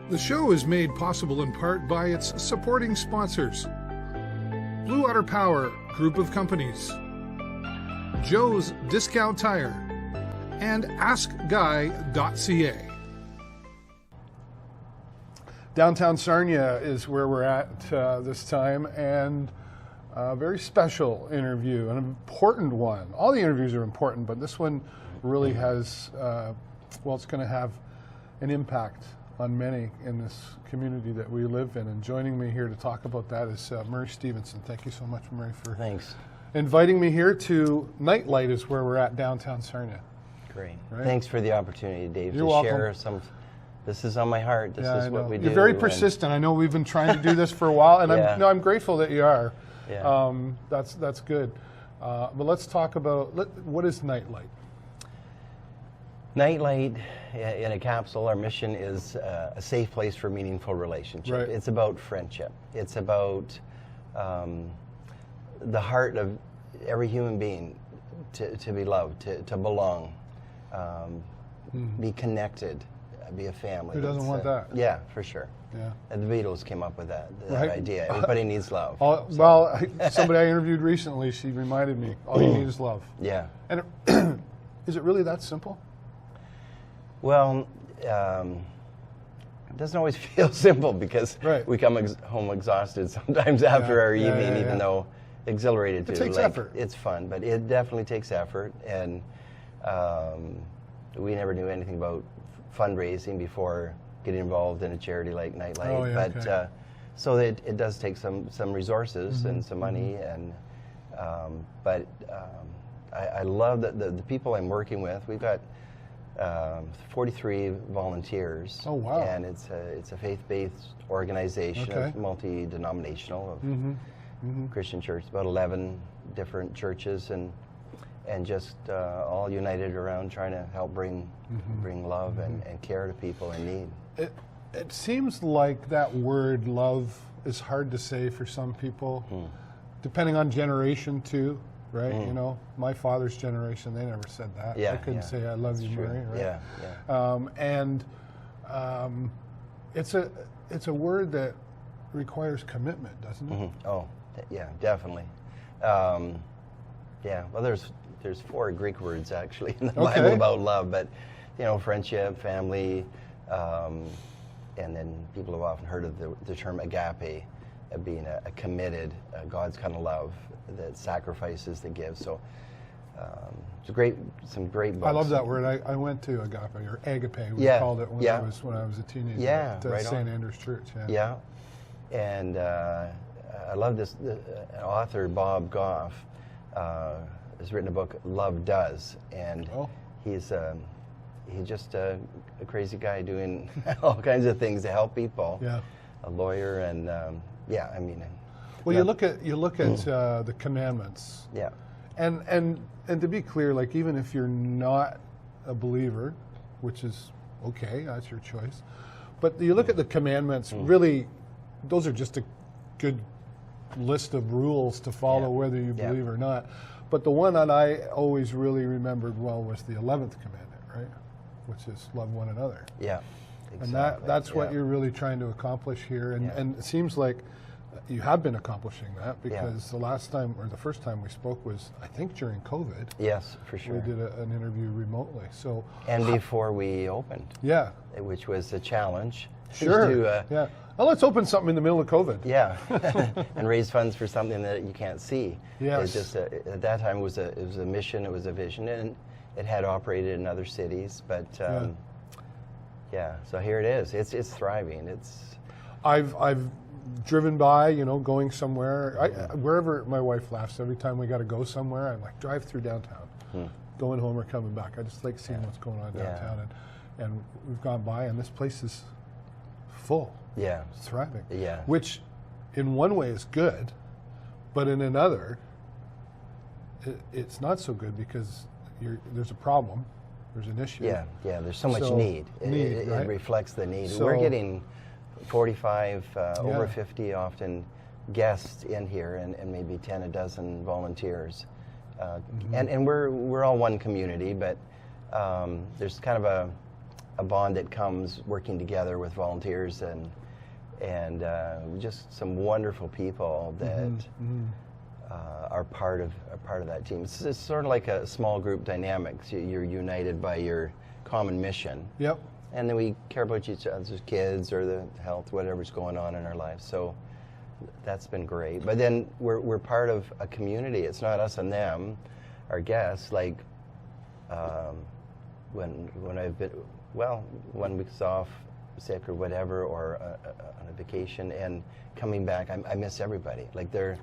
The show is made possible in part by its supporting sponsors: Blue Water Power Group of Companies, Joe's Discount Tire, and AskGuy.ca. Downtown Sarnia is where we're at this time, and a very special interview, an important one. All the interviews are important, but this one really has, it's going to have an impact on many in this community that we live in. And joining me here to talk about that is Murray Stephenson. Thank you so much, Murray, for inviting me here to Nightlight is where we're at, downtown Sarnia. Great. Right? Thanks for the opportunity, Dave, You're to welcome. Share some. This is on my heart. This is what we do. You're very persistent. I know we've been trying to do this for a while, and I'm grateful that you are. Yeah. That's good. But let's talk about what is Nightlight. Nightlight, in a capsule, our mission is a safe place for meaningful relationship. Right. It's about friendship. It's about the heart of every human being to be loved, to belong, be connected, be a family. Who doesn't want that? Yeah, for sure. Yeah. And the Beatles came up with that idea. Everybody needs love. Well, somebody I interviewed recently, she reminded me, all you need is love. Yeah. And is it really that simple? Well, it doesn't always feel simple because we come home exhausted sometimes after our evening, even though exhilarated too. It takes effort. It's fun, but it definitely takes effort. And we never knew anything about fundraising before getting involved in a charity like Nightlight. So it does take some resources and some money. And but I love that the people I'm working with. We've got 43 volunteers. Oh, wow. And it's a faith-based organization, multi-denominational of Christian churches, about 11 different churches, and just all united around trying to help bring love and care to people in need. It seems like that word love is hard to say for some people, depending on generation too. Right, you know, my father's generation, they never said that. Yeah, I couldn't say I love you, Murray. Right? Yeah. It's a word that requires commitment, doesn't it? Oh, yeah, definitely. Well, there's 4 Greek words actually in the Bible about love, but friendship, family, and then people have often heard of the term agape, being a committed, God's kind of love that sacrifices, that gives. So some great books. I love that word. I went to agape, or agape, we called it when I was a teenager at St. Andrew's Church. Yeah. And I love this. The author Bob Goff has written a book, Love Does, and he's just a crazy guy doing all kinds of things to help people. Yeah. A lawyer, and well, you look at the commandments. Yeah. And to be clear, like, even if you're not a believer, which is okay, that's your choice, but you look at the commandments, really, those are just a good list of rules to follow, whether you believe or not. But the one that I always really remembered well was the 11th commandment, right? Which is love one another. Yeah. Exactly. And that's what you're really trying to accomplish here. And it seems like you have been accomplishing that, because the first time we spoke was, I think, during COVID. Yes, for sure. We did an interview remotely. And before we opened. Yeah. Which was a challenge. Sure. Well, let's open something in the middle of COVID. Yeah. And raise funds for something that you can't see. Yes. It just, at that time, it was a mission, it was a vision, and it had operated in other cities, but so here it is. It's thriving. I've driven by, going somewhere. Wherever, my wife laughs every time we got to go somewhere. I'm like, drive through downtown, going home or coming back. I just like seeing what's going on downtown, and we've gone by, and this place is full. Yeah, it's thriving. Yeah, which, in one way, is good, but in another, it's not so good, because there's a problem. There's an issue. Yeah, there's so much need. It reflects the need. So, we're getting 45, over 50 often guests in here, and maybe 10 a dozen volunteers. And we're all one community, but there's kind of a bond that comes working together with volunteers and just some wonderful people that are part of that team. It's sort of like a small group dynamics. You're united by your common mission. Yep. And then we care about each other's kids or the health, whatever's going on in our lives. So that's been great. But then we're part of a community. It's not us and them, our guests. Like when I've been 1 week's off, sick or whatever, or on a vacation, and coming back, I miss everybody. Like they're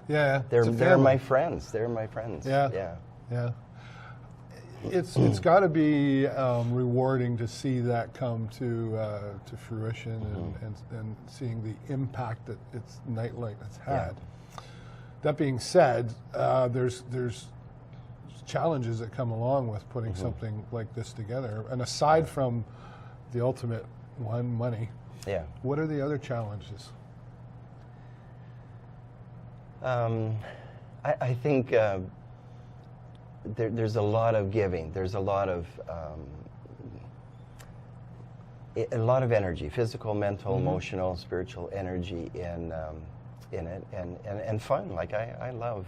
my friends. They're my friends. Yeah. It's got to be rewarding to see that come to fruition and seeing the impact that its Nightlight has had. That being said, there's challenges that come along with putting something like this together. And aside from the ultimate one, money, what are the other challenges? I think there's a lot of giving. There's a lot of energy, physical, mental, emotional, spiritual energy in it, and fun. Like I love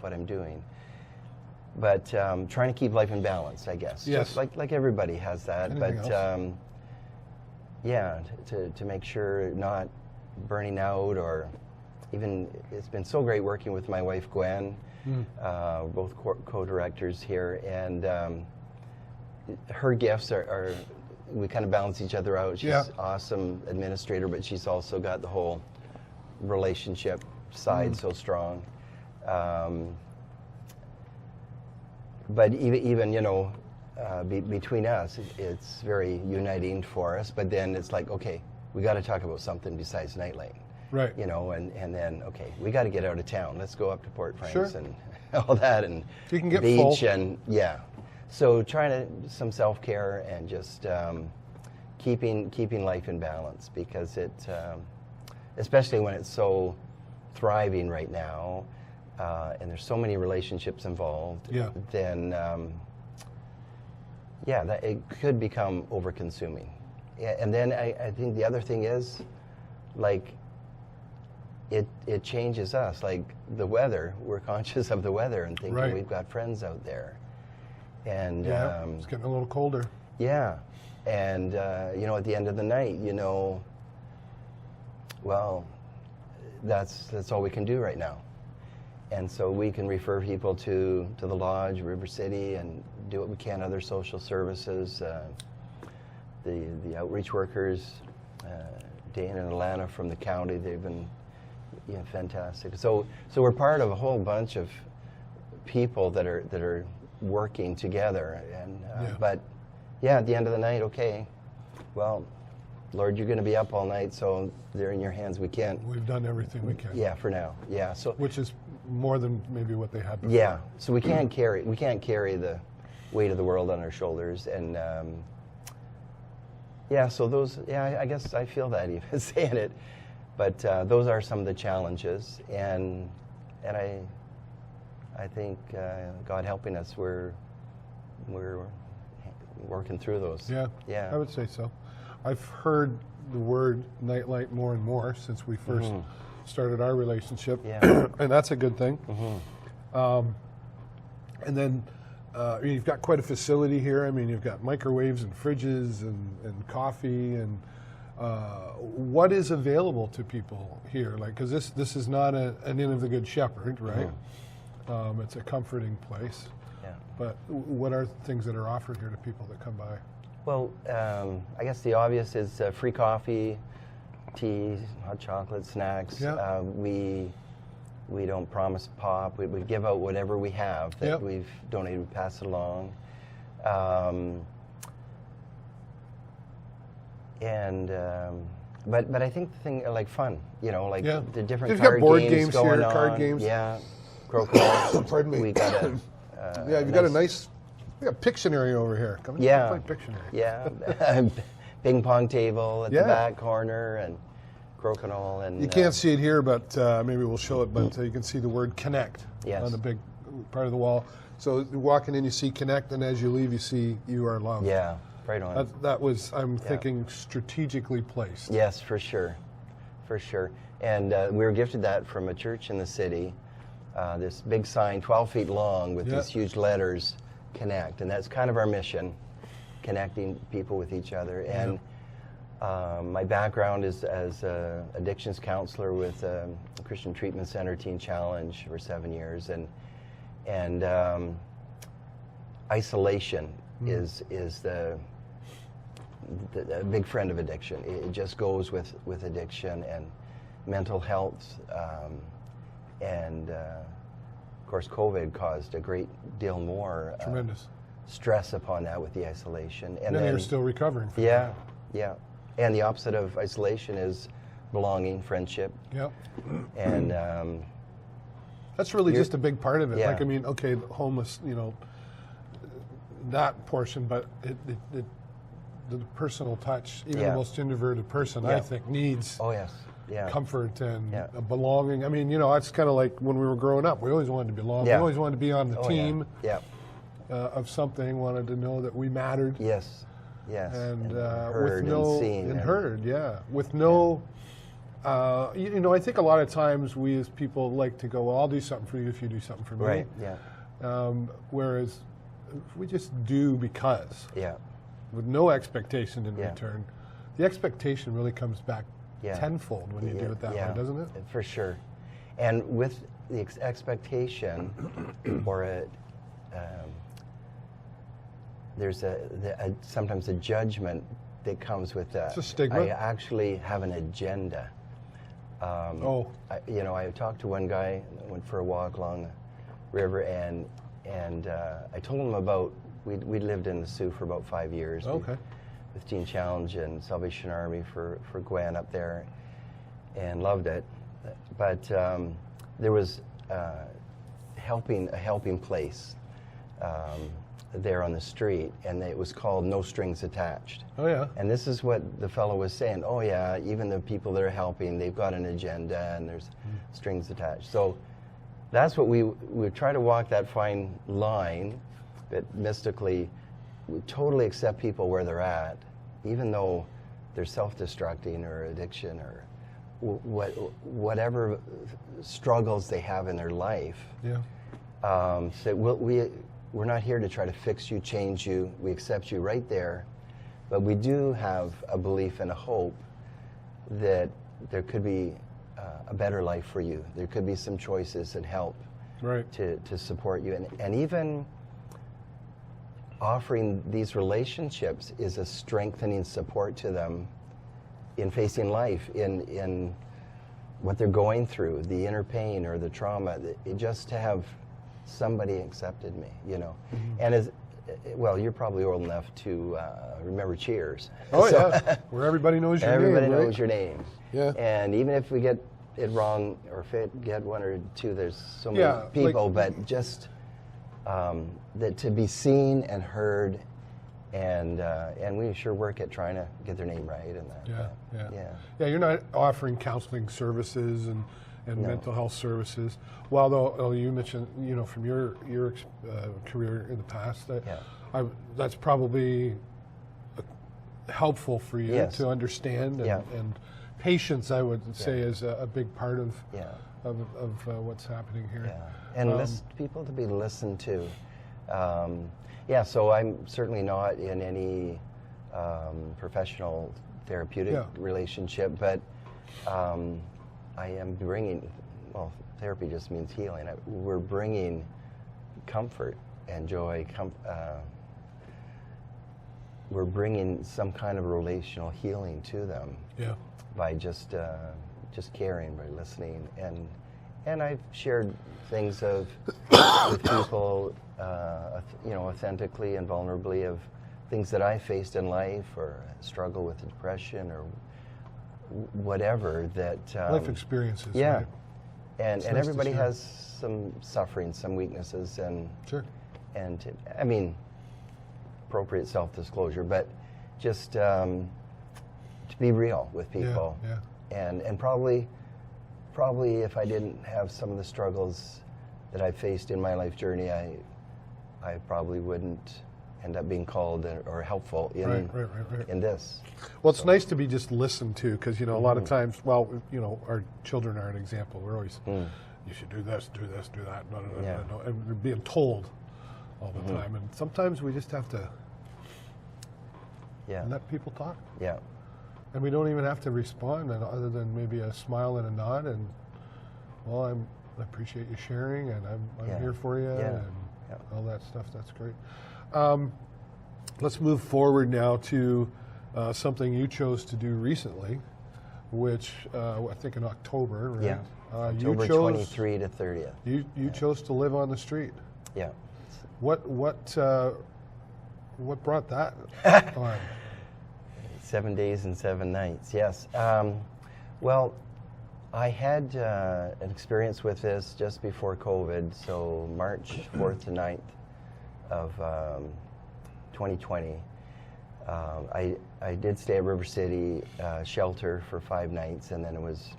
what I'm doing, but trying to keep life in balance, I guess. Yes. Just like everybody has that. Anything else? To make sure not burning out, or even, it's been so great working with my wife Gwen. We're both co-directors here, and her gifts are we kind of balance each other out. She's awesome administrator, but she's also got the whole relationship side so strong. But even between us, it's very uniting for us. But then it's like, okay, we got to talk about something besides Nightlight. Right. And then, okay, we got to get out of town. Let's go up to Port Franks Sure. and all that, and You can get beach full. and So some self-care and just keeping life in balance, because it, especially when it's so thriving right now, and there's so many relationships involved. Then that it could become over-consuming. And then I think the other thing is, like, it changes us. Like the weather, we're conscious of the weather and thinking we've got friends out there. And it's getting a little colder. Yeah. And at the end of the night, that's all we can do right now. And so we can refer people to the lodge, River City, and do what we can, other social services, the outreach workers, Dane and Atlanta from the county. They've been fantastic. So we're part of a whole bunch of people that are working together. And but at the end of the night, okay, well, Lord, you're going to be up all night, so they're in your hands. We've done everything we can. Yeah, for now. Yeah. So which is more than maybe what they had before. Yeah. So we can't carry the weight of the world on our shoulders, and so those. I guess I feel that even saying it, but those are some of the challenges, and I think God helping us, we're working through those. Yeah. I would say so. I've heard the word Nightlight more and more since we first started our relationship, and that's a good thing. And then you've got quite a facility here. I mean, you've got microwaves and fridges and coffee, and what is available to people here? Like, because this is not an Inn of the Good Shepherd, right? It's a comforting place. Yeah. But what are things that are offered here to people that come by? Well, I guess the obvious is free coffee, tea, hot chocolate, snacks. Yeah. We don't promise pop. We give out whatever we have that we've donated. We pass it along. But I think the thing, like fun, the different You've card got board games going here, on. card games. Yeah, croquet. Pardon me. We got a you've got a nice. We got Pictionary over here. Come play Pictionary. Yeah, ping pong table at the back corner, and crokinole, and you can't see it here, but maybe we'll show it. But you can see the word "connect" on the big part of the wall. So you're walking in, you see "connect," and as you leave, you see "you are loved." Yeah, Right on. That was, I'm thinking, strategically placed. Yes, for sure. For sure. And we were gifted that from a church in the city. This big sign, 12 feet long, with these huge letters, connect. And that's kind of our mission, connecting people with each other. And my background is as an addictions counselor with a Christian Treatment Center Teen Challenge for 7 years. And isolation is a big friend of addiction. It just goes with addiction and mental health. And of course, COVID caused a great deal more tremendous stress upon that with the isolation. And then you're still recovering from that. Yeah. And the opposite of isolation is belonging, friendship. Yeah. And that's really just a big part of it. Yeah. Like, I mean, okay, homeless, that portion, but the personal touch, even the most introverted person, I think, needs comfort and a belonging. I mean, it's kind of like when we were growing up. We always wanted to belong. We always wanted to be on the team of something, wanted to know that we mattered. Yes. And heard with no, and seen. And heard, with no, I think a lot of times we as people like to go, well, I'll do something for you if you do something for me. Right, yeah. Whereas if we just do because, with no expectation in return, the expectation really comes back tenfold when you do it that way, doesn't it? For sure. And with the expectation, or there's sometimes a judgment that comes with that. It's a stigma. I actually have an agenda. I talked to one guy, went for a walk along the river, and I told him about, we lived in the Sioux for about 5 years. Okay. With Teen Challenge and Salvation Army for Gwen up there, and loved it. But there was a helping place there on the street, and it was called No Strings Attached. Oh, yeah. And this is what the fellow was saying. Oh, yeah, even the people that are helping, they've got an agenda, and there's strings attached. So that's what we try to walk that fine line, but mystically, we totally accept people where they're at, even though they're self-destructing or addiction or whatever struggles they have in their life. Yeah. So we're not here to try to fix you, change you. We accept you right there, but we do have a belief and a hope that there could be a better life for you. There could be some choices and help to support you, and even offering these relationships is a strengthening support to them in facing life, in what they're going through, the inner pain or the trauma. Just to have somebody accepted me, And as well, you're probably old enough to remember Cheers. Oh, yeah, where everybody knows your name. Everybody knows your name. Yeah. And even if we get it wrong or get one or two, there's so many people, but just that to be seen and heard, and we sure work at trying to get their name right and that. Yeah. You're not offering counseling services and mental health services. While though you mentioned, from your career in the past, that's probably helpful for you to understand, and patience, I would say, is a big part of what's happening here. Yeah. And people to be listened to. So I'm certainly not in any professional therapeutic relationship, but I am bringing, therapy just means healing. We're bringing comfort and joy. We're bringing some kind of relational healing to them by just caring, by listening, and I've shared things with people, authentically and vulnerably, of things that I faced in life, or struggle with depression, or whatever that life experiences. Right? And everybody has some suffering, some weaknesses, and appropriate self-disclosure, but just to be real with people. And probably if I didn't have some of the struggles that I faced in my life journey, I probably wouldn't end up being called or helpful in in this. Well, it's nice to be just listened to, because a lot of times, well, our children are an example. We're always, you should do this, do that, and we're being told all the time. And sometimes we just have to let people talk. Yeah. And we don't even have to respond, other than maybe a smile and a nod, and well, I appreciate you sharing, and I'm here for you, and all that stuff. That's great. Let's move forward now to something you chose to do recently, which I think in October, right? Yeah. October 23 to 30th. You chose to live on the street. Yeah. What brought that on? 7 days and 7 nights, yes. Well, I had an experience with this just before COVID, so March 4th to 9th of 2020. I did stay at River City shelter for 5 nights, and then it was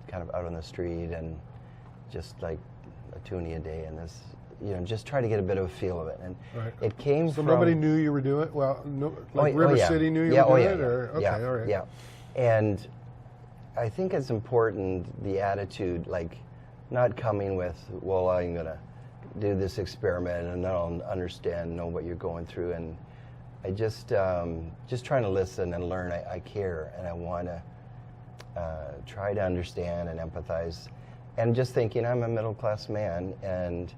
kind of out on the street and just like a toonie a day, and this, just try to get a bit of a feel of it. And it came from... So nobody knew you were doing it? Well, River City knew you were doing it? Or? Okay, all right. Yeah. And I think it's important, the attitude, like not coming with, well, I'm going to do this experiment and then I'll understand, know what you're going through. And I just trying to listen and learn. I care, and I want to try to understand and empathize. And just thinking, I'm a middle-class man, and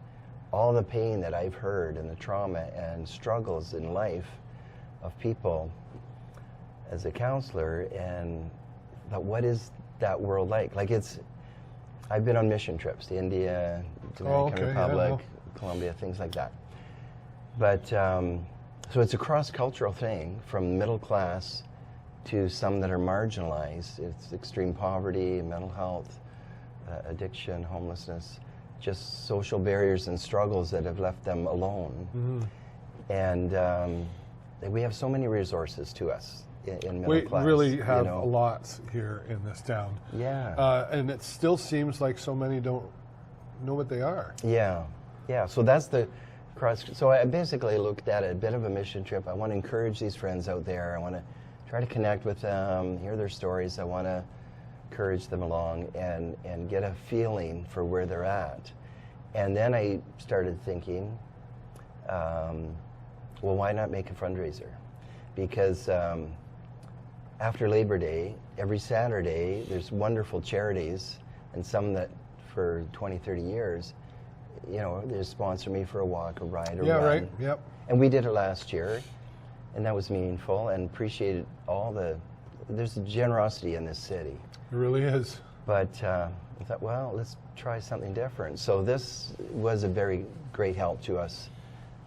all the pain that I've heard and the trauma and struggles in life of people as a counselor, and what is that world like? Like I've been on mission trips to India, Dominican Republic, Colombia, things like that. But, so it's a cross-cultural thing, from middle class to some that are marginalized. It's extreme poverty, mental health, addiction, homelessness, just social barriers and struggles that have left them alone. And we have so many resources to us in middle class. We really have a lot here in this town. Yeah. And it still seems like so many don't know what they are. Yeah. Yeah. So that's the cross. So I basically looked at a bit of a mission trip. I want to encourage these friends out there. I want to try to connect with them, hear their stories. I want to encourage them along and get a feeling for where they're at. And then I started thinking, well, why not make a fundraiser? Because after Labor Day, every Saturday, there's wonderful charities, and some that for 20, 30 years, they sponsor me for a walk, a ride, or run. Right, yep. And we did it last year, and that was meaningful, and appreciated there's a generosity in this city. It really is. But I thought, well, let's try something different. So this was a very great help to us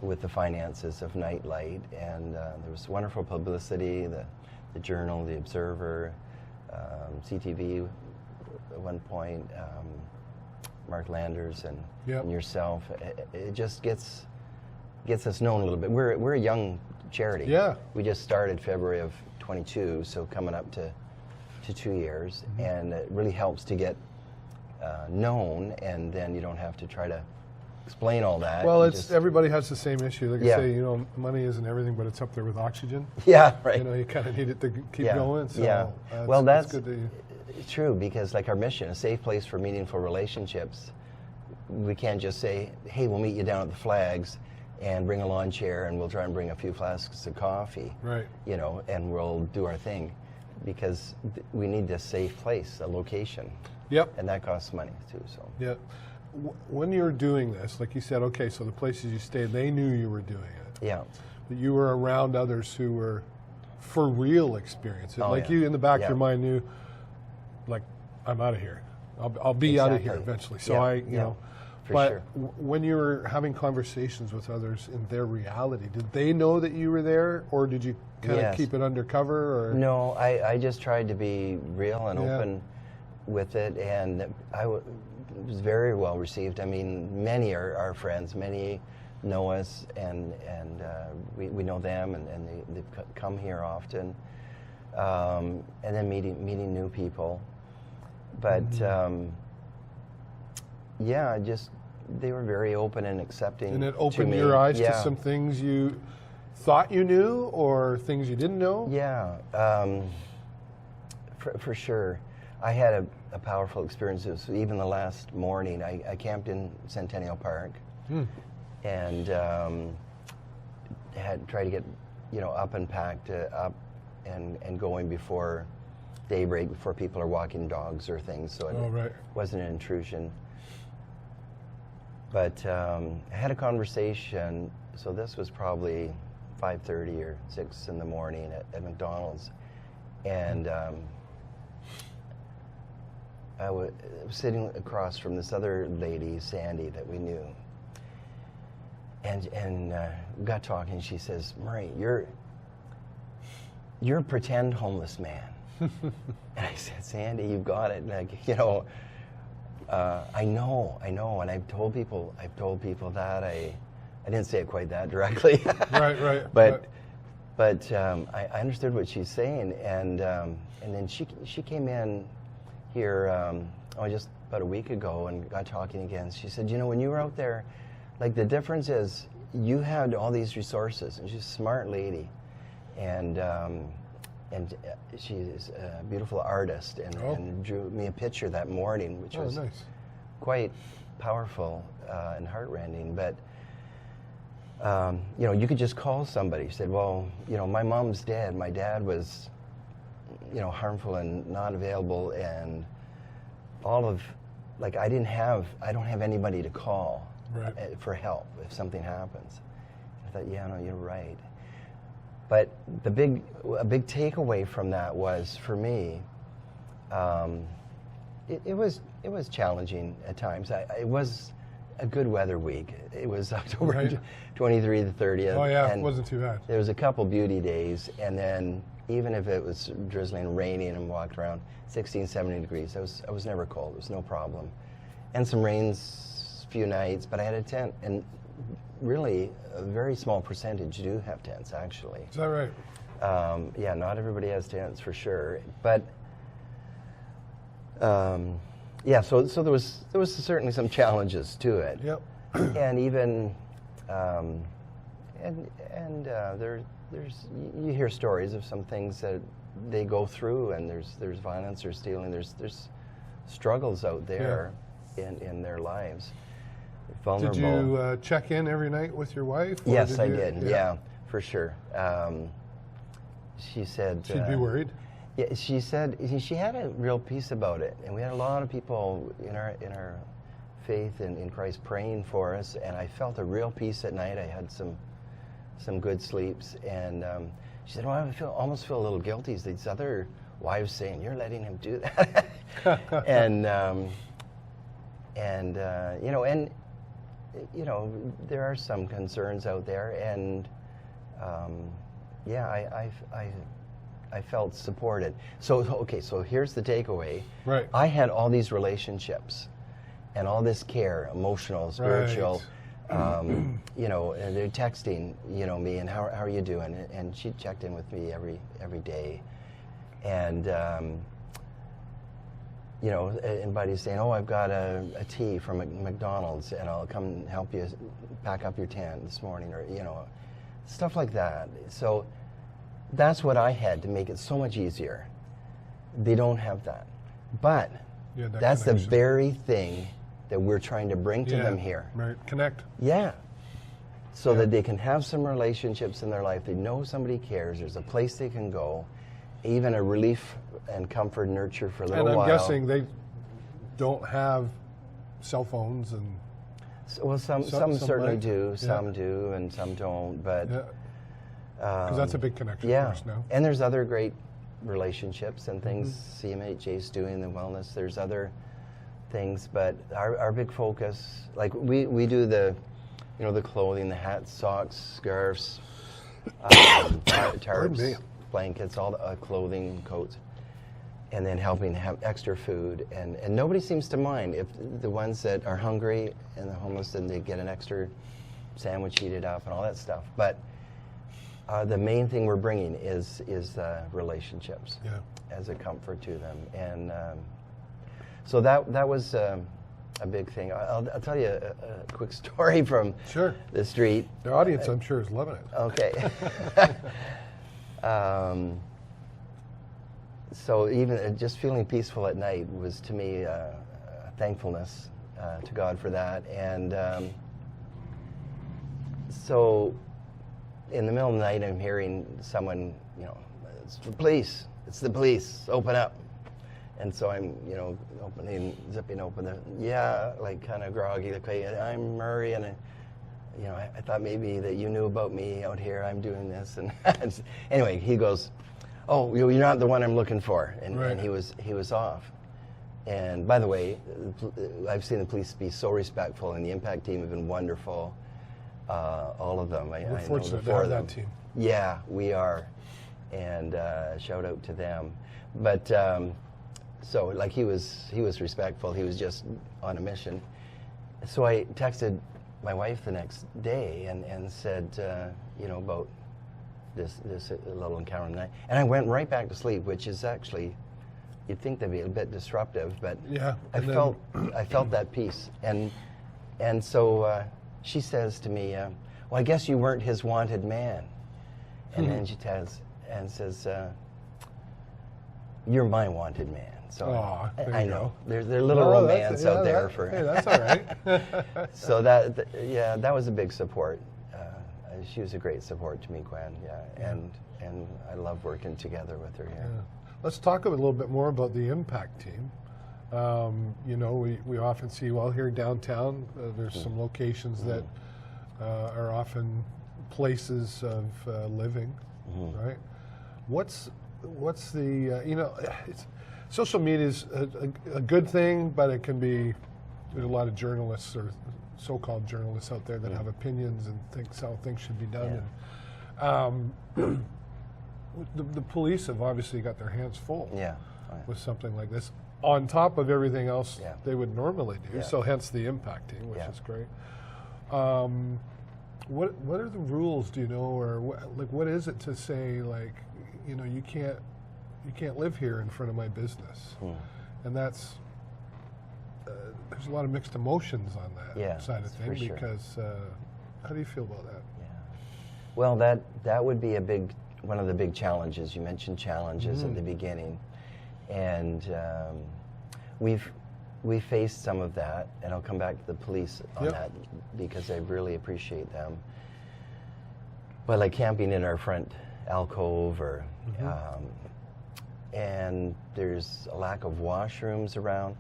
with the finances of Nightlight, and there was wonderful publicity, the Journal, the Observer, CTV at one point, Mark Landers and yourself. It just gets us known a little bit. We're a young charity. Yeah. We just started February of 22, so coming up to 2 years, and it really helps to get known, and then you don't have to try to explain all that. Well, everybody has the same issue. Like I say, money isn't everything, but it's up there with oxygen. Yeah, right. You kind of need it to keep going. So well, that's good to true, because like our mission, a safe place for meaningful relationships. We can't just say, hey, we'll meet you down at the Flags and bring a lawn chair, and we'll try and bring a few flasks of coffee. Right. And we'll do our thing, because we need this safe place, a location. Yep. And that costs money too. So. Yeah. When you were doing this, like you said, okay, so the places you stayed, they knew you were doing it. Yeah. But you were around others who were for real experiencing. You in the back of your mind knew, like, I'm out of here. I'll be out of here eventually. So when you were having conversations with others in their reality, did they know that you were there, or did you kind of keep it undercover? Or? No, I just tried to be real and open with it, and it was very well received. I mean, many are our friends, many know us, and we know them, and they've come here often, and then meeting new people. But they were very open and accepting. And it opened your eyes to some things you thought you knew or things you didn't know? Yeah, for sure. I had a powerful experience. It was even the last morning. I camped in Centennial Park and had tried to get, up and packed up and going before daybreak, before people are walking dogs or things, so it wasn't an intrusion. But I had a conversation, so this was probably 5:30 or 6 in the morning at McDonald's, and I was sitting across from this other lady, Sandy, that we knew, and we got talking. She says, "Murray, you're a pretend homeless man." And I said, "Sandy, you've got it." And I know, and I've told people that. I didn't say it quite that directly. Right. But I understood what she's saying, and then she came in here just about a week ago and got talking again. She said, when you were out there, like, the difference is you had all these resources, and she's a smart lady, and she's a beautiful artist, and drew me a picture that morning, which was nice. Quite powerful and heartrending. But you could just call somebody. She said, "Well, my mom's dead. My dad was, harmful and not available, and all of, like, I don't have anybody to call for help if something happens." I thought, yeah, no, you're right. But a big takeaway from that was, for me, it was challenging at times. It was a good weather week. It was October 23 to 30th. Oh yeah, and it wasn't too bad. There was a couple beauty days, and then even if it was drizzling and raining and walked around, 16, 17 degrees, I was never cold. It was no problem. And some rains, few nights, but I had a tent, and really a very small percentage do have tents, actually. Is that right? Yeah, not everybody has tents, for sure. But so there was certainly some challenges to it. Yep. And even there's you hear stories of some things that they go through, and there's violence or stealing. There's struggles out there in their lives. Vulnerable. Did you check in every night with your wife? Yes, I did. Yeah, for sure. She said she'd be worried. Yeah, she said she had a real peace about it, and we had a lot of people in our faith in Christ praying for us, and I felt a real peace at night. I had some good sleeps, and she said, "Well, I almost feel a little guilty." These other wives saying, "You're letting him do that," and there are some concerns out there, and I felt supported. So here's the takeaway. Right. I had all these relationships and all this care, emotional, spiritual, and they're texting, me, and how are you doing? And she checked in with me every day. And, and buddies saying, "Oh, I've got a tea from McDonald's, and I'll come help you pack up your tent this morning," or, stuff like that. So that's what I had to make it so much easier. They don't have that. But that's the very thing that we're trying to bring to them here. Right, connect. Yeah. So that they can have some relationships in their life. They know somebody cares. There's a place they can go. Even a relief and comfort, nurture for a little while. And I'm guessing they don't have cell phones and... Well, some certainly do. Some do, and some don't. But because that's a big connection for us now. And there's other great relationships and things CMHA's doing, the wellness. There's other things, but our big focus, like we do the clothing, the hats, socks, scarves, tarps, blankets, all the clothing, coats, and then helping have extra food. And nobody seems to mind if the ones that are hungry and the homeless, then they get an extra sandwich heated up and all that stuff. But the main thing we're bringing is relationships as a comfort to them. And so that was a big thing. I'll tell you a quick story from Sure. the street. The audience, I'm sure, is loving it. Okay. So even just feeling peaceful at night was to me a thankfulness to God for that. And so in the middle of the night, I'm hearing someone, it's the police. It's the police. Open up. And so I'm, zipping open like kind of groggy. Like, hey, I'm Murray, and I thought maybe that you knew about me out here. I'm doing this, and anyway, he goes, "Oh, you're not the one I'm looking for," and, right. and he was off. And by the way, I've seen the police be so respectful, and the impact team have been wonderful. All of them. We're fortunate to have that team. Yeah, we are, and shout out to them. But so, like, he was respectful. He was just on a mission. So I texted my wife the next day and said, about this little encounter tonight. And I went right back to sleep, which is actually, you'd think that'd be a bit disruptive, but yeah, I felt that peace. And so she says to me, well, I guess you weren't his wanted man. And then she says, you're my wanted man. So I know there's a little romance out there for. Hey, that's all right. So that was a big support. She was a great support to me, Gwen. Yeah, and I love working together with her here. Yeah. Let's talk a little bit more about the impact team. We often see, here downtown, there's some locations that are often places of living, right? What's the social media is a good thing, but it can be, there's a lot of journalists or so-called journalists out there that have opinions and think how things should be done. Yeah. And the police have obviously got their hands full with something like this, on top of everything else they would normally do. Yeah. So hence the impact team, which is great. What are the rules? Do you know, or what is it to say, like, you can't live here in front of my business, and that's there's a lot of mixed emotions on that side of things because how do you feel about that? Yeah. Well, that would be one of the big challenges. You mentioned challenges at the beginning, and we faced some of that, and I'll come back to the police on that because I really appreciate them. But like camping in our front alcove, or and there's a lack of washrooms around,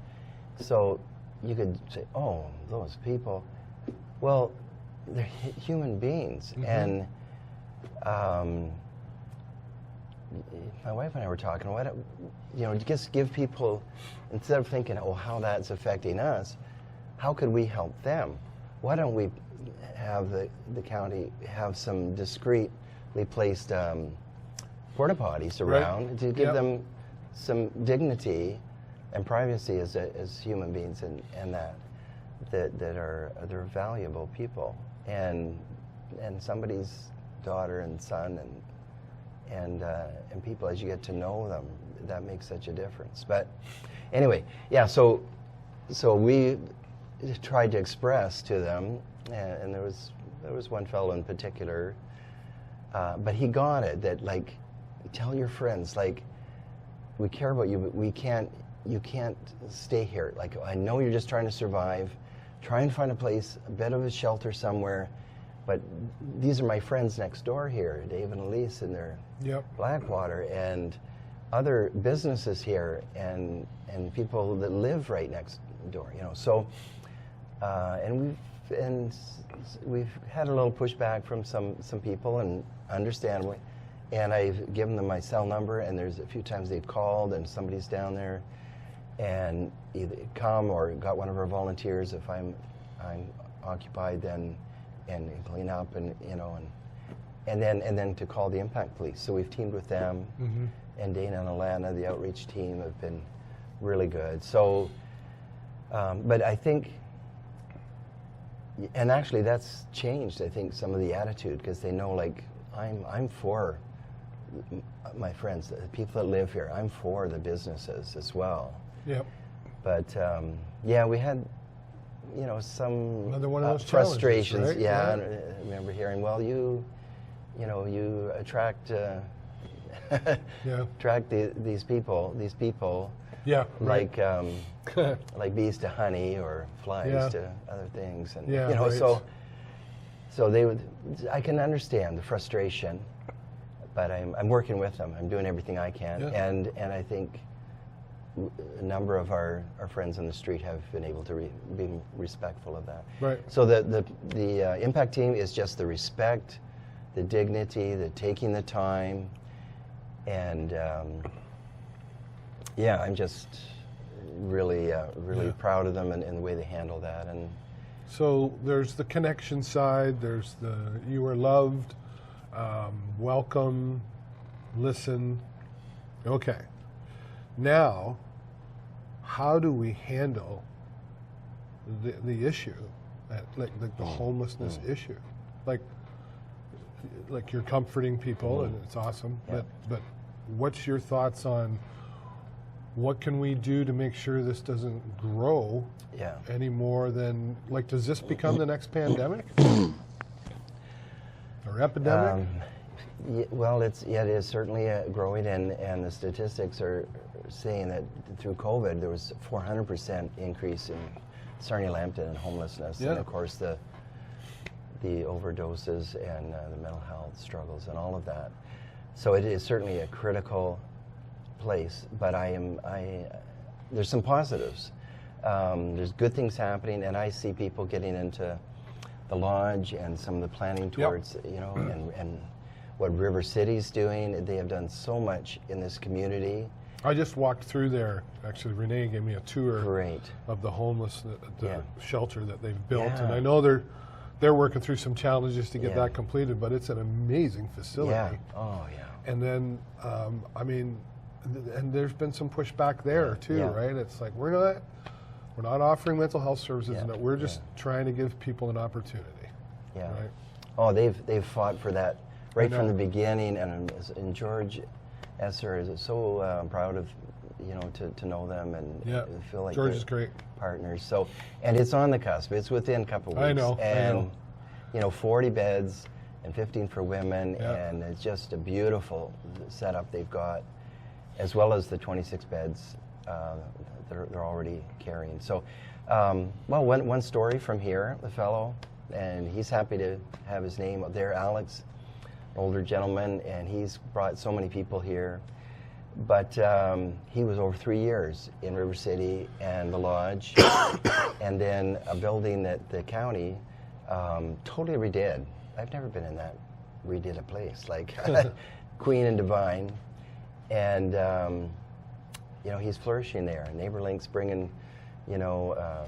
so you could say, "Oh, those people." Well, they're human beings, and my wife and I were talking. Just give people, instead of thinking, "Oh, how that's affecting us," how could we help them? Why don't we have the county have some discreetly placed porta potties around to give them some dignity and privacy as human beings, and they're valuable people, and somebody's daughter and son and people, as you get to know them, that makes such a difference. But anyway, so we tried to express to them, and there was one fellow in particular, but he got it, that, like, tell your friends, like, we care about you, but you can't stay here. Like, I know you're just trying to survive. Try and find a place, a bit of a shelter somewhere. But these are my friends next door here, Dave and Elise in their Blackwater, and other businesses here, and people that live right next door. So, and we've had a little pushback from some people, and understandably. And I've given them my cell number, and there's a few times they've called, and somebody's down there, and either come or got one of our volunteers if I'm occupied, then and clean up, and then to call the impact police. So we've teamed with them, and Dana and Alana, the outreach team, have been really good. So, but I think, and actually that's changed, I think, some of the attitude, because they know, like, I'm for my friends, the people that live here. I'm for the businesses as well. Yep. But we had some Another one of those frustrations. challenges, right? Yeah, and I remember hearing, well, you attract attract these people. Yeah. Like like bees to honey or flies to other things, and so they would. I can understand the frustration, but I'm working with them. I'm doing everything I can, and I think a number of our friends on the street have been able to be respectful of that. Right. So the impact team is just the respect, the dignity, the taking the time, and I'm just really proud of them and the way they handle that. And so there's the connection side. There's the you are loved, welcome, listen. Okay. Now, how do we handle the issue, like the homelessness issue? Like you're comforting people, and it's awesome. Yeah. But what's your thoughts on what can we do to make sure this doesn't grow any more than, like, does this become the next pandemic or epidemic? Well, it is certainly growing, and the statistics are saying that through COVID there was 400% increase in Sarnia Lambton and homelessness, and of course the overdoses and the mental health struggles and all of that. So it is certainly a critical place, but there's some positives. There's good things happening, and I see people getting into the lodge and some of the planning towards, and what River City's doing. They have done so much in this community. I just walked through there. Actually, Renee gave me a tour of the homeless shelter that they've built, and I know they're working through some challenges to get that completed, but it's an amazing facility. Yeah. Oh, yeah. And then, and there's been some pushback there too, right? It's like we're not offering mental health services. No, we're just trying to give people an opportunity. Yeah. Right? Oh, they've fought for that right from the beginning, and George Esser is so proud of to know them and feel like George is great partners. So, and it's on the cusp. It's within a couple of weeks. I know. And 40 beds and 15 for women, and it's just a beautiful setup they've got, as well as the 26 beds they're already carrying. So, one story from here, the fellow, and he's happy to have his name up there, Alex, older gentleman, and he's brought so many people here. But he was over 3 years in River City and the lodge, and then a building that the county totally redid. I've never been in that redid a place, like Queen and Divine. And, he's flourishing there. NeighborLink's bringing, a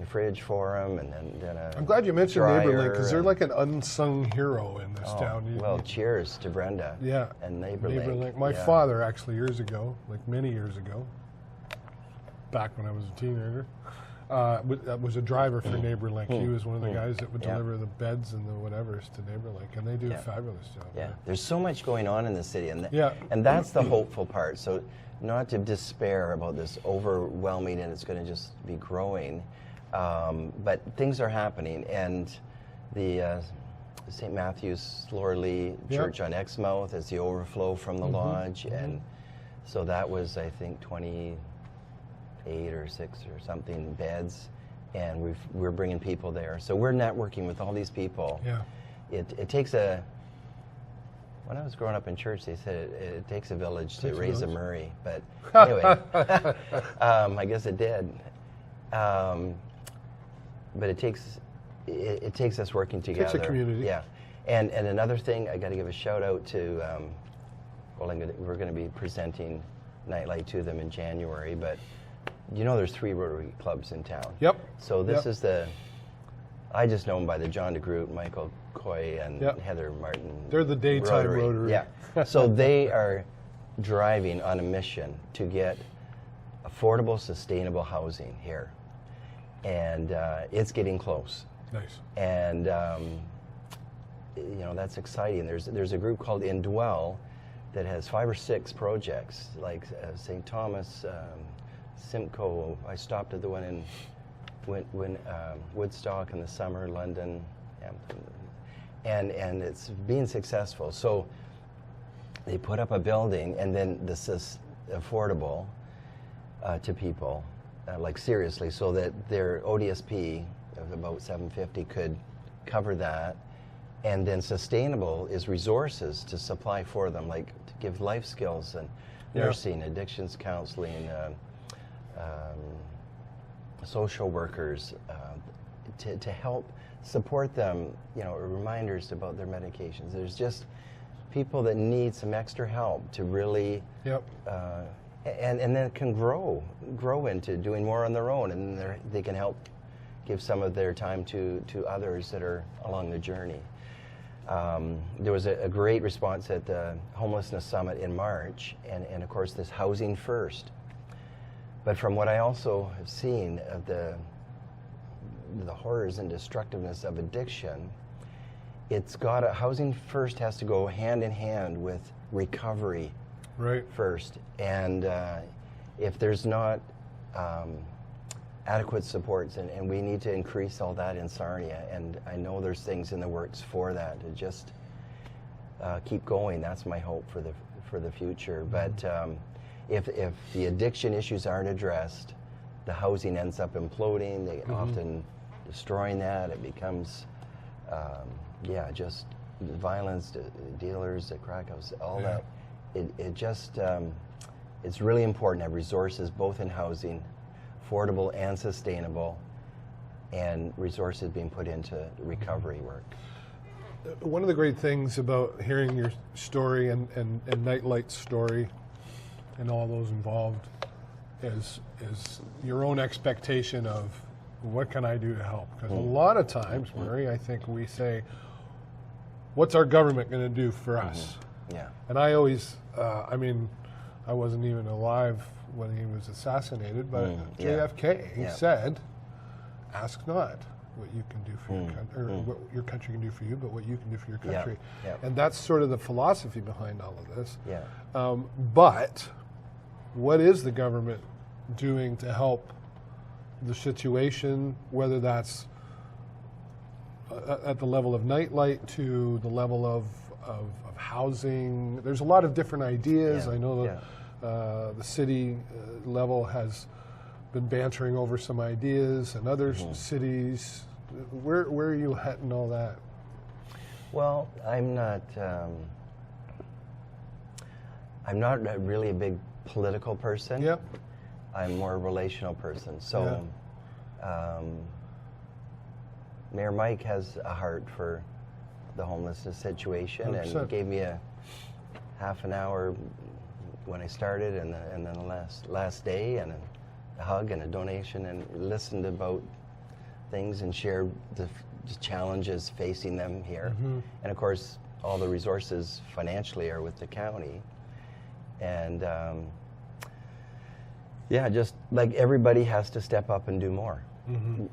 fridge for him, and then a I'm glad you mentioned dryer, NeighborLink, because they're like an unsung hero in this town. Well, cheers to Brenda. Yeah. And NeighborLink. My father, actually, years ago, like many years ago, back when I was a teenager, was a driver for NeighborLink. He was one of the guys that would deliver the beds and the whatevers to NeighborLink, and they do a fabulous job. Yeah, there's so much going on in the city, and that's the hopeful part. So not to despair about this overwhelming and it's going to just be growing, but things are happening, and the St. Matthew's Lorley Church on Exmouth is the overflow from the lodge, and so that was, I think, 28 or 6 or something beds, and we're bringing people there. So we're networking with all these people. Yeah. It takes when I was growing up in church, they said it takes a village to raise a Murray. But anyway, I guess it did. But it takes us working together. It takes a community. Yeah. And another thing, I got to give a shout out to, we're going to be presenting Nightlight to them in January, but there's 3 Rotary clubs in town. Yep. So this is I just know them by the John DeGroot, Michael Coy, and Heather Martin. They're the daytime Rotary. Yeah. So they are driving on a mission to get affordable, sustainable housing here. And it's getting close. Nice. And, that's exciting. There's a group called Indwell that has 5 or 6 projects, like St. Thomas, Simcoe. I stopped at the one in Woodstock in the summer, London, and it's being successful. So they put up a building, and then this is affordable to people, like seriously, so that their ODSP of about $750 could cover that. And then sustainable is resources to supply for them, like to give life skills and nursing, addictions counseling, social workers, to help support them, reminders about their medications. There's just people that need some extra help to really, and then can grow into doing more on their own, and they can help give some of their time to others that are along the journey. There was a great response at the Homelessness Summit in March, and of course this Housing First. But from what I also have seen of the horrors and destructiveness of addiction, Housing First has to go hand in hand with recovery first. And if there's not adequate supports, and we need to increase all that in Sarnia, and I know there's things in the works for that, to just keep going. That's my hope for the future. But if the addiction issues aren't addressed, the housing ends up imploding. They often destroying that. It becomes just violence, dealers, the crack house, all that. It just it's really important to have resources both in housing, affordable and sustainable, and resources being put into recovery work. One of the great things about hearing your story and Nightlight's story and all those involved is your own expectation of what can I do to help? Because a lot of times, Murray, I think we say, what's our government going to do for us? Yeah. And I always, I wasn't even alive when he was assassinated, but JFK said, ask not what you can do for your country, or what your country can do for you, but what you can do for your country. And that's sort of the philosophy behind all of this. But what is the government doing to help the situation, whether that's at the level of Nightlight to the level of housing? There's a lot of different ideas. I know the city level has been bantering over some ideas, and other cities. Where are you at in all that? Well, I'm not really a big political person. I'm more a relational person. So Mayor Mike has a heart for the homelessness situation, 100%. And gave me a half an hour when I started, and then the last day, and a hug and a donation, and listened about things and shared the challenges facing them here. And of course, all the resources financially are with the county. And just like everybody has to step up and do more.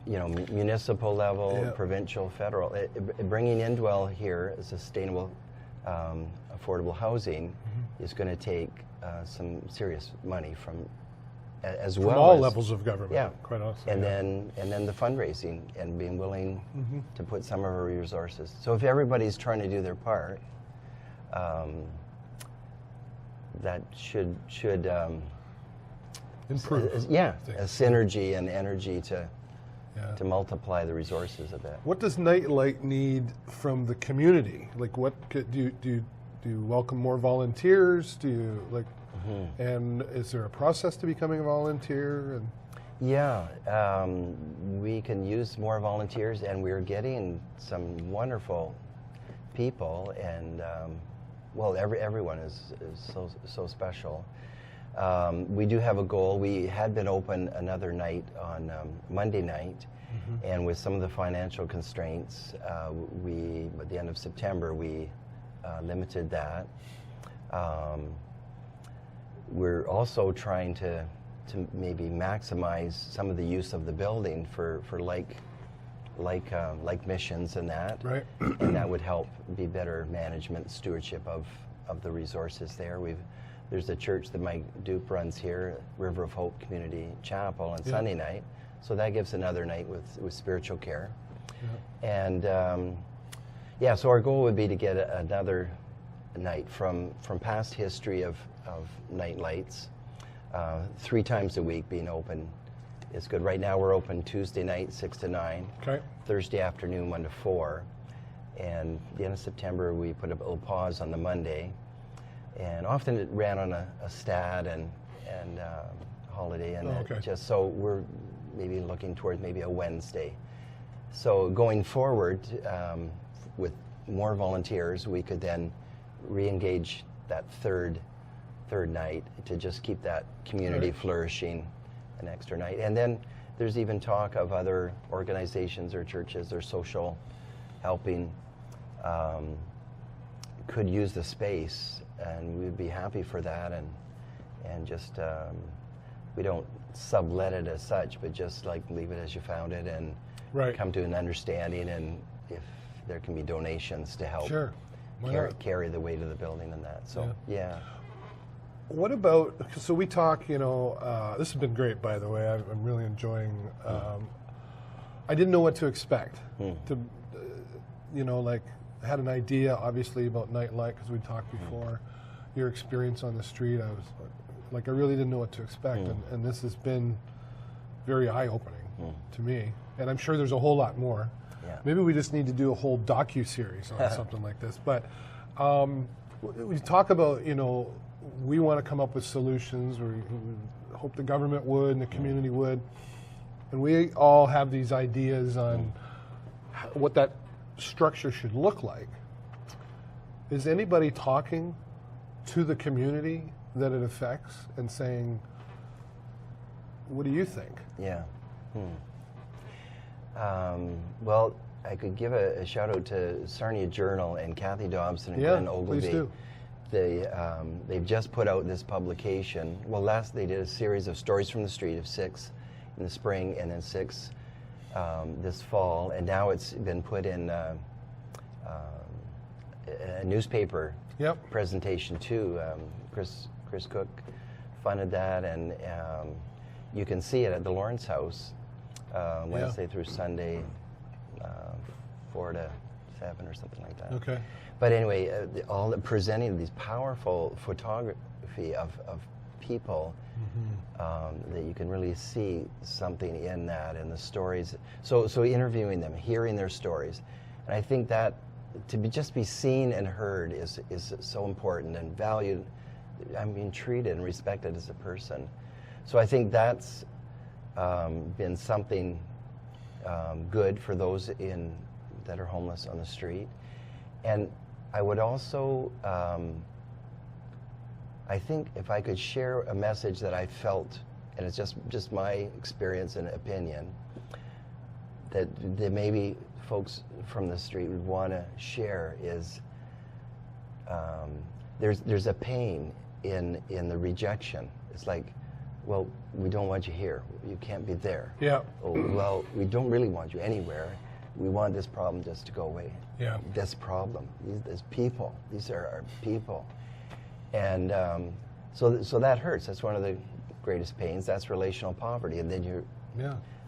Municipal level, provincial, federal. Bringing Indwell here as sustainable, affordable housing is going to take some serious money from all levels of government. Quite honestly. And then the fundraising and being willing to put some of our resources. So if everybody's trying to do their part, that should improve. A synergy and energy to multiply the resources a bit. What does Nightlight need from the community? Like, what do you welcome more volunteers? Do you and is there a process to becoming a volunteer? And we can use more volunteers, and we're getting some wonderful people, and everyone is so special. We do have a goal. We had been open another night on Monday night, and with some of the financial constraints, at the end of September, we limited that. We're also trying to maybe maximize some of the use of the building for like missions and that, and that would help be better management, stewardship of the resources there. There's a church that Mike Dupe runs here, River of Hope Community Chapel, on Sunday night. So that gives another night with spiritual care. Yeah. And so our goal would be to get another night from past history of Nightlights. 3 times a week being open is good. Right now we're open Tuesday night 6 to 9, Okay. Thursday afternoon 1 to 4, and at the end of September we put a little pause on the Monday, and often it ran on a stat and holiday, and just so we're maybe looking towards maybe a Wednesday. So going forward with more volunteers, we could then re-engage that third night to just keep that community flourishing an extra night. And then there's even talk of other organizations or churches or social helping could use the space, and we'd be happy for that, and just we don't sublet it as such, but just like leave it as you found it, and come to an understanding, and if there can be donations to help carry the weight of the building and that. So What about, so we talk, this has been great, by the way. I'm really enjoying, I didn't know what to expect. I had an idea, obviously, about Nightlight, because we talked before. Your experience on the street, I really didn't know what to expect. And this has been very eye-opening to me. And I'm sure there's a whole lot more. Yeah. Maybe we just need to do a whole docu-series on something like this. But we talk about, we want to come up with solutions, or we hope the government would and the community would. And we all have these ideas on what that structure should look like. Is anybody talking to the community that it affects and saying, what do you think? Yeah. Well, I could give a shout out to Sarnia Journal and Kathy Dobson and Glenn Ogilvy. Please do. They've just put out this publication. Well, last they did a series of stories from the street of 6 in the spring, and then 6 this fall, and now it's been put in a newspaper presentation too. Chris Cook funded that, and you can see it at the Lawrence House Wednesday through Sunday, 4 to 7 or something like that. Okay. But anyway, all presenting these powerful photography of people that you can really see something in that, and the stories. So interviewing them, hearing their stories, and I think that to just be seen and heard is so important, and valued. I'm being treated and respected as a person. So I think that's been something good for those that are homeless on the street. And I would also, I think if I could share a message that I felt, and it's just my experience and opinion, that maybe folks from the street would want to share is there's a pain in the rejection. It's like, well, we don't want you here. You can't be there. Yeah. Oh, well, we don't really want you anywhere. We want this problem just to go away. Yeah. This problem. These people. These are our people. And so that hurts. That's one of the greatest pains. That's relational poverty. And then you're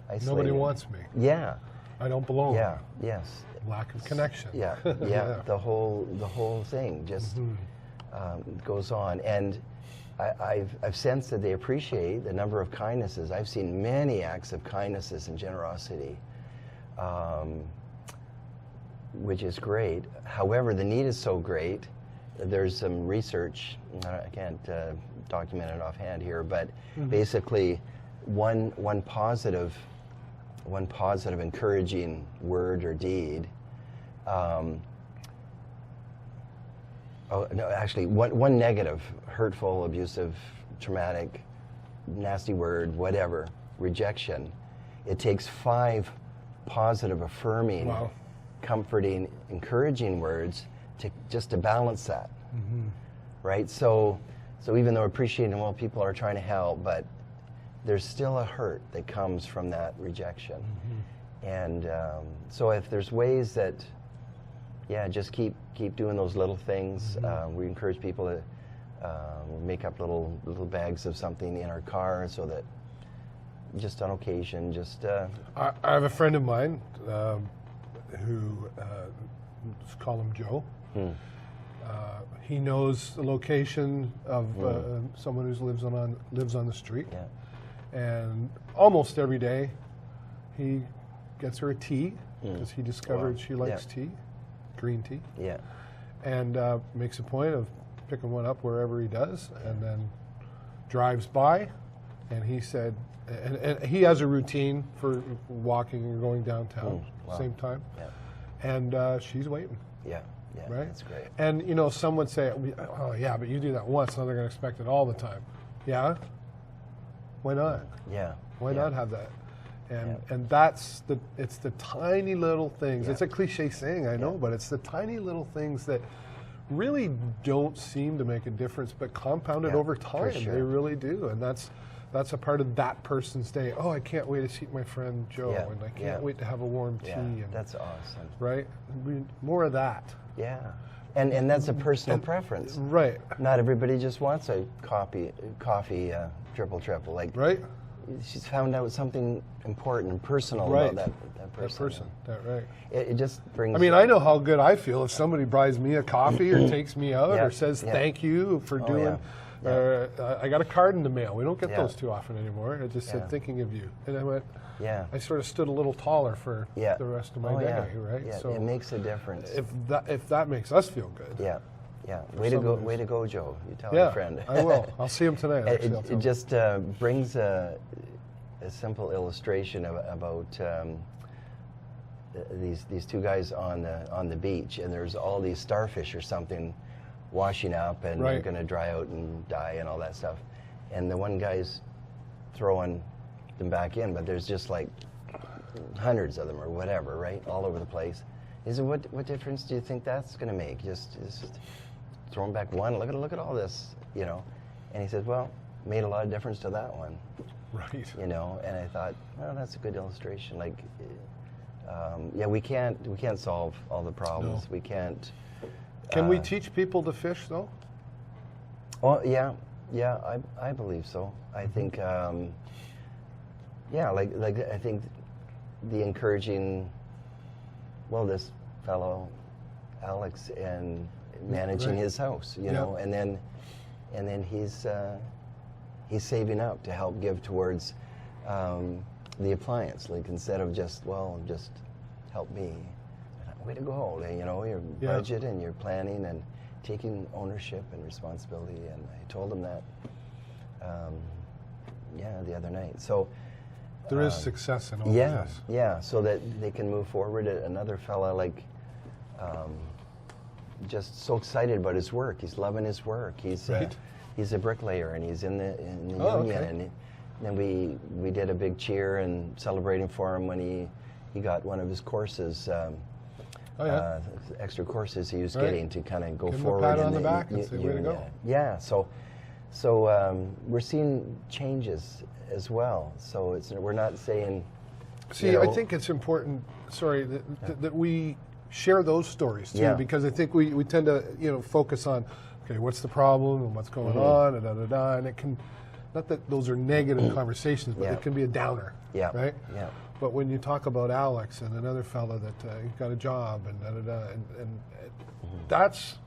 isolated. Nobody wants me. Yeah. I don't belong. Yeah. Yes. Lack of connection. Yeah. The whole thing just goes on. And I've sensed that they appreciate the number of kindnesses. I've seen many acts of kindnesses and generosity, which is great. However, the need is so great. There's some research, I can't document it offhand here, but basically one positive encouraging word or deed, one negative, hurtful, abusive, traumatic, nasty word, whatever, rejection, it takes 5 positive, affirming, comforting, encouraging words to balance that, right? So even though appreciating, well, people are trying to help, but there's still a hurt that comes from that rejection. And so if there's ways that, just keep doing those little things. We encourage people to make up little bags of something in our car, so that just on occasion, just. I have a friend of mine who, let's call him Joe. He knows the location of someone who lives on the street, and almost every day he gets her a tea because he discovered she likes tea, green tea. Yeah. And makes a point of picking one up wherever he does, and then drives by. And he said, and he has a routine for walking or going downtown, same time. Yeah. And she's waiting. Yeah. Yeah, right? That's great. And, you know, some would say, oh, yeah, but you do that once, now they're going to expect it all the time. Yeah? Why not? Yeah. Why not have that? And it's the tiny little things. It's a cliche saying, I know, but it's the tiny little things that really don't seem to make a difference, but compounded over time. Sure. They really do. And that's a part of that person's day. Oh, I can't wait to see my friend Joe, and I can't wait to have a warm tea. And, that's awesome. Right? More of that. Yeah. And that's a personal preference. Right. Not everybody just wants a coffee triple. Like, right? She's found out something important and personal about that person. Right. It just brings... I mean, I know how good I feel if somebody buys me a coffee or takes me out or says thank you for doing... I got a card in the mail. We don't get those too often anymore. It just said, thinking of you. And I went... Yeah. I sort of stood a little taller for the rest of my day, right? Yeah, so it makes a difference. If that makes us feel good. Yeah. Yeah. Way to go, Joe. You tell your friend. I will. I'll see him tonight. It just brings a simple illustration about these two guys on the beach, and there's all these starfish or something washing up, and they're going to dry out and die and all that stuff. And the one guy's throwing them back in, but there's just like hundreds of them or whatever, right, all over the place. He said, "What difference do you think that's going to make? Just throw them back one. Look at all this, you know." And he said, "Well, made a lot of difference to that one." Right. You know, and I thought, well, that's a good illustration. Like, we can't solve all the problems. No. We can't. Can we teach people to fish, though? Well, yeah, I believe so. I think. Like I think the encouraging, this fellow, Alex, and managing his house, you know, and then he's saving up to help give towards the appliance, like instead of just help me. Way to go, you know, your budget and your planning and taking ownership and responsibility. And I told him that, the other night. So. There is success in all of this. Yeah, so that they can move forward. Another fella, like, just so excited about his work. He's loving his work. He's a bricklayer, and he's in the union. Okay. And then we did a big cheer and celebrating for him when he got one of his courses, extra courses he was getting to kind of go forward. Give him a pat on the back and say, way to go. Yeah, so we're seeing changes as well. So we're not saying. See, I think it's important. Sorry, that we share those stories too, because I think we tend to focus on, okay, what's the problem and what's going on and and it can, not that those are negative conversations, but it can be a downer. Yeah. Right. Yeah. But when you talk about Alex and another fella that got a job and and that's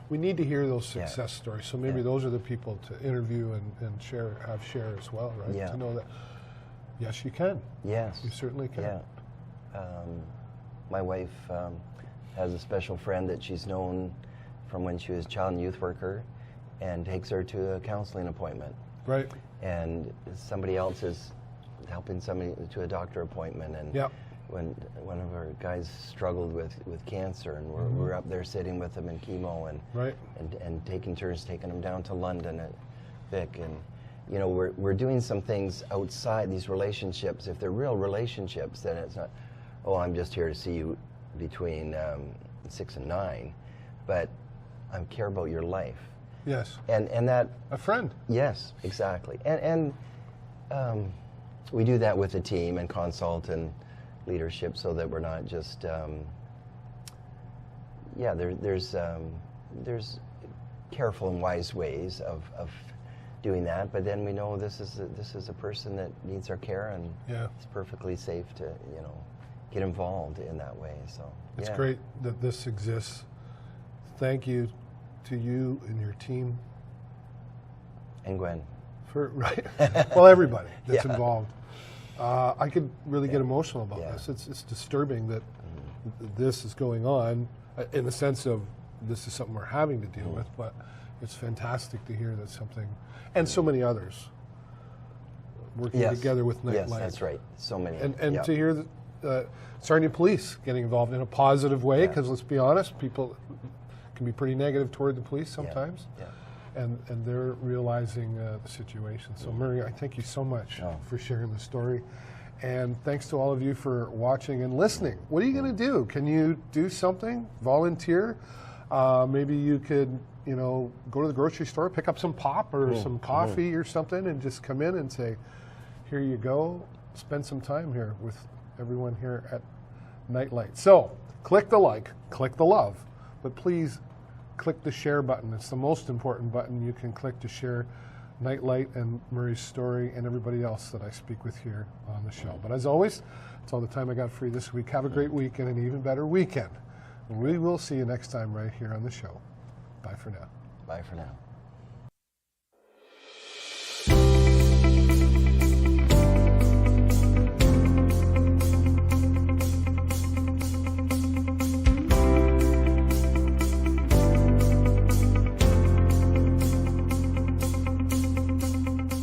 we need to hear those success stories. So maybe those are the people to interview and share as well, right? Yeah. To know that, yes, you can. Yes. You certainly can. Yeah. My wife has a special friend that she's known from when she was a child and youth worker, and takes her to a counseling appointment. Right. And somebody else is helping somebody to a doctor appointment. And when one of our guys struggled with cancer, and we're up there sitting with him in chemo and taking turns taking him down to London at Vic, and we're doing some things outside these relationships. If they're real relationships, then it's not, oh, I'm just here to see you between 6 and 9, but I care about your life. Yes. And that a friend. Yes, exactly. And we do that with the team and consult and leadership, so that we're not just there's careful and wise ways of doing that. But then we know this is a person that needs our care, and it's perfectly safe to get involved in that way. So it's great that this exists. Thank you to you and your team. And Gwen. Well, everybody that's involved. I could really get emotional about this. It's disturbing that this is going on in the sense of this is something we're having to deal with, but it's fantastic to hear that something, and so many others, working together with Nightlight. Yes, that's right. So many. And to hear the Sarnia police getting involved in a positive way, because let's be honest, people can be pretty negative toward the police sometimes. And they're realizing the situation. So Murray, I thank you so much for sharing the story. And thanks to all of you for watching and listening. What are you going to do? Can you do something? Volunteer? Maybe you could, go to the grocery store, pick up some pop or some coffee or something, and just come in and say, here you go. Spend some time here with everyone here at Nightlight. So click the like, click the love, but please click the share button. It's the most important button you can click to share Nightlight and Murray's story and everybody else that I speak with here on the show. But as always, that's all the time I got for you this week. Have a great week and an even better weekend. We will see you next time right here on the show. Bye for now. Bye for now.